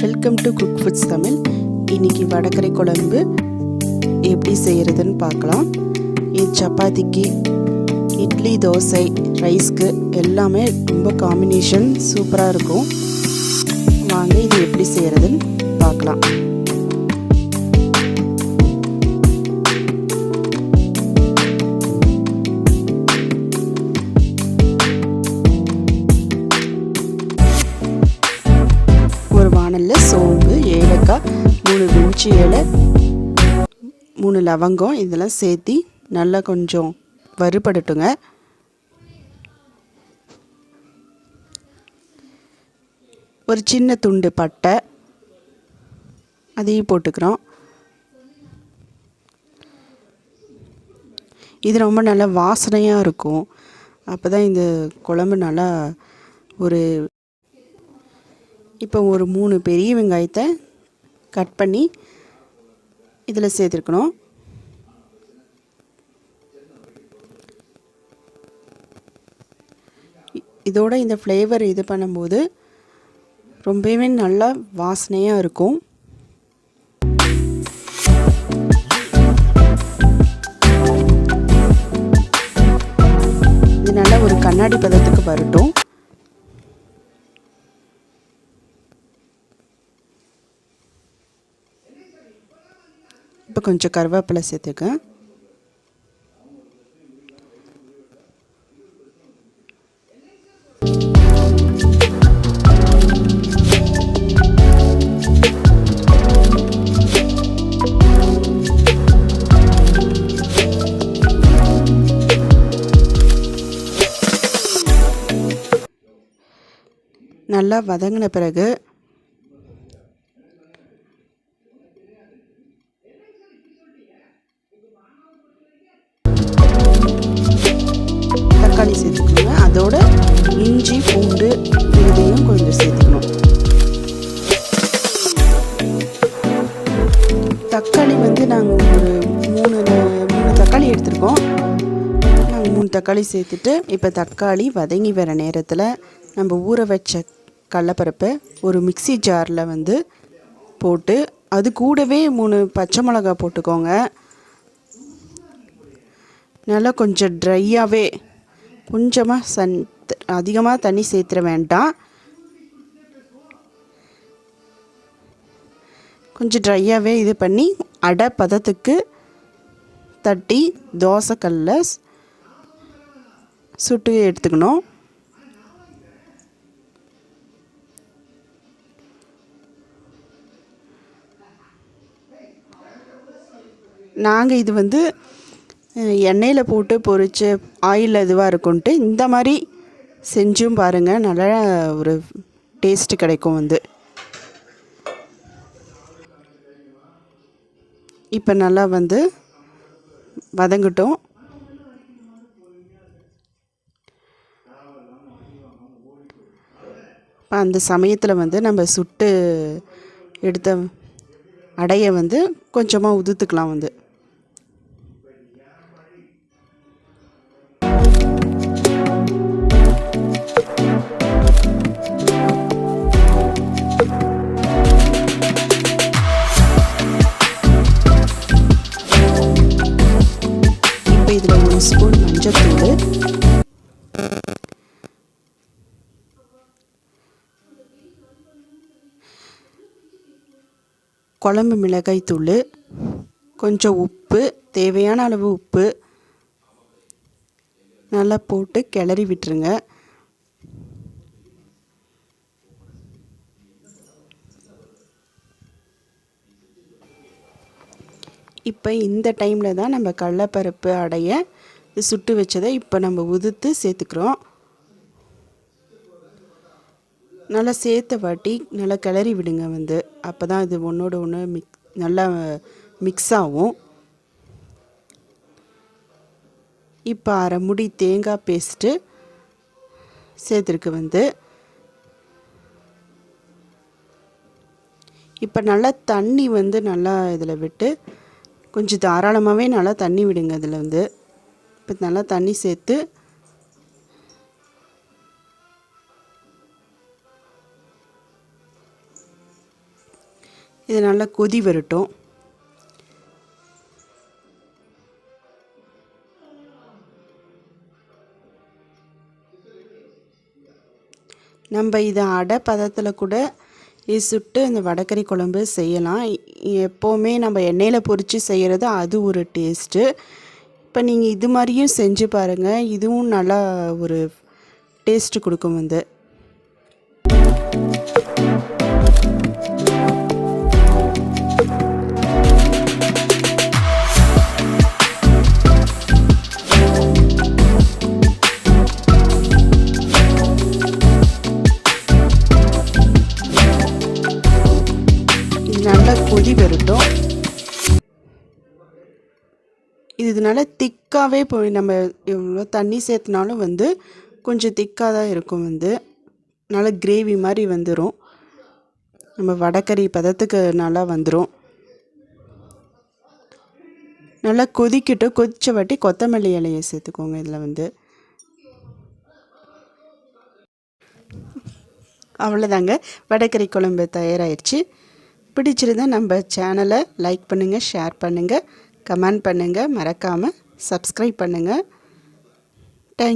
Welcome to cook foods Tamil. இன்றைக்கி வடகறை குழம்பு எப்படி செய்கிறதுன்னு பார்க்கலாம். இது சப்பாத்திக்கு, இட்லி, தோசை, ரைஸ்க்கு எல்லாமே ரொம்ப காம்பினேஷன் சூப்பராக இருக்கும். வாங்க இது எப்படி செய்கிறதுன்னு பார்க்கலாம். வானல்ல சோம்பு, ஏலக்காய், 3 பிரிஞ்சி இலை, 3 லவங்கம் இதெல்லாம் சேர்த்து நல்லா கொஞ்சம் வறுபடட்டுங்க. ஒரு சின்ன துண்டு பட்டை அதையும் போட்டுக்கிறோம். இது ரொம்ப நல்லா வாசனையாக இருக்கும். அப்போ தான் இந்த குழம்பு நல்லா இப்போ ஒரு 3 பெரிய வெங்காயத்தை கட் பண்ணி இதில் சேர்த்துருக்கணும். இதோட இந்த ஃப்ளேவர் இது பண்ணும்போது ரொம்பவே நல்லா வாசனையாக இருக்கும். இது நல்லா ஒரு கண்ணாடி பதத்துக்கு வரட்டும். இப்போ கொஞ்சம் கருவேப்பிலை சேர்த்துக்கேன். நல்லா வதங்கின பிறகு தக்காளி சேர்த்துக்கோங்க. அதோட இஞ்சி, பூண்டு இதையும் கொஞ்சம் சேர்த்துக்கணும். தக்காளி நாங்கள் ஒரு 3 தக்காளி எடுத்துருக்கோம். நாங்கள் 3 தக்காளி சேர்த்துட்டு இப்போ தக்காளி வதங்கி வர நேரத்தில் நம்ம ஊற வச்ச கடலைப்பருப்பை ஒரு மிக்ஸி ஜாரில் போட்டு அது கூடவே 3 பச்சை மிளகாய் போட்டுக்கோங்க. நல்லா கொஞ்சம் ட்ரையாகவே, கொஞ்சமாக அதிகமாக தண்ணி சேர்த்துற வேண்டாம், கொஞ்சம் ட்ரையாகவே இது பண்ணி அடை பதத்துக்கு தட்டி தோசைக்கல்லில் சுட்டு எடுத்துக்கணும். நாங்கள் இது எண்ணெயில் போட்டு பொரித்து ஆயில் இதுவாக இருக்குன்ட்டு இந்த மாதிரி செஞ்சும் பாருங்கள், நல்லா ஒரு டேஸ்ட்டு கிடைக்கும். இப்போ நல்லா வதங்கட்டும். இப்போ அந்த சமயத்தில் நம்ம சுட்டு எடுத்த அடையை கொஞ்சமாக உதுத்துக்கலாம். இதில் 1 ஸ்பூன் மஞ்சள்தூள், குழம்பு மிளகாய் தூள், கொஞ்சம் உப்பு, தேவையான அளவு உப்பு நல்லா போட்டு கிளறி விட்டுருங்க. இப்போ இந்த டைமில் தான் நம்ம கடலைப்பருப்பு அடைய சுட்டு வச்சதை இப்போ நம்ம உதுத்து சேர்த்துக்கிறோம். நல்லா சேர்த்த வாட்டி நல்லா கிளறி விடுங்க. அப்போ தான் இது ஒன்றோட ஒன்று நல்லா மிக்ஸ் ஆகும். இப்போ அரை முடி தேங்காய் பேஸ்ட்டு சேர்த்துருக்கு. இப்போ நல்லா தண்ணி நல்லா இதில் விட்டு கொஞ்சம் தாராளமாகவே நல்லா தண்ணி விடுங்க. இதில் இப்போ நல்லா தண்ணி சேர்த்து இது நல்லா கொதி வரட்டும். நம்ம இதை அடை பதத்தில் கூட சுட்டு இந்த வடகறி குழம்பு செய்யலாம். எப்போவுமே நம்ம எண்ணெயில் பொரித்து செய்கிறது அது ஒரு டேஸ்ட்டு. இப்போ நீங்கள் இது மாதிரியும் செஞ்சு பாருங்கள், இதுவும் நல்லா ஒரு டேஸ்ட்டு கொடுக்கும். நல்லா கொதி வரட்டும். இதனால திக்காகவே போய் நம்ம எவ்வளோ தண்ணி சேர்த்துனாலும் கொஞ்சம் திக்காக தான் இருக்கும். நல்லா கிரேவி மாதிரி வந்துடும். நம்ம வடகறி பதத்துக்கு நல்லா வந்துடும். நல்லா கொதிக்கட்டும். கொதித்த வாட்டி கொத்தமல்லி இலையை சேர்த்துக்கோங்க. இதில் அவ்வளோதாங்க, வடகறி குழம்பு தயாராகிடுச்சு. பிடிச்சிருந்தா நம்ம சேனலை லைக் பண்ணுங்கள், ஷேர் பண்ணுங்கள், கமெண்ட் பண்ணுங்கள், மறக்காமல் சப்ஸ்கிரைப் பண்ணுங்கள். தேங்க்யூ.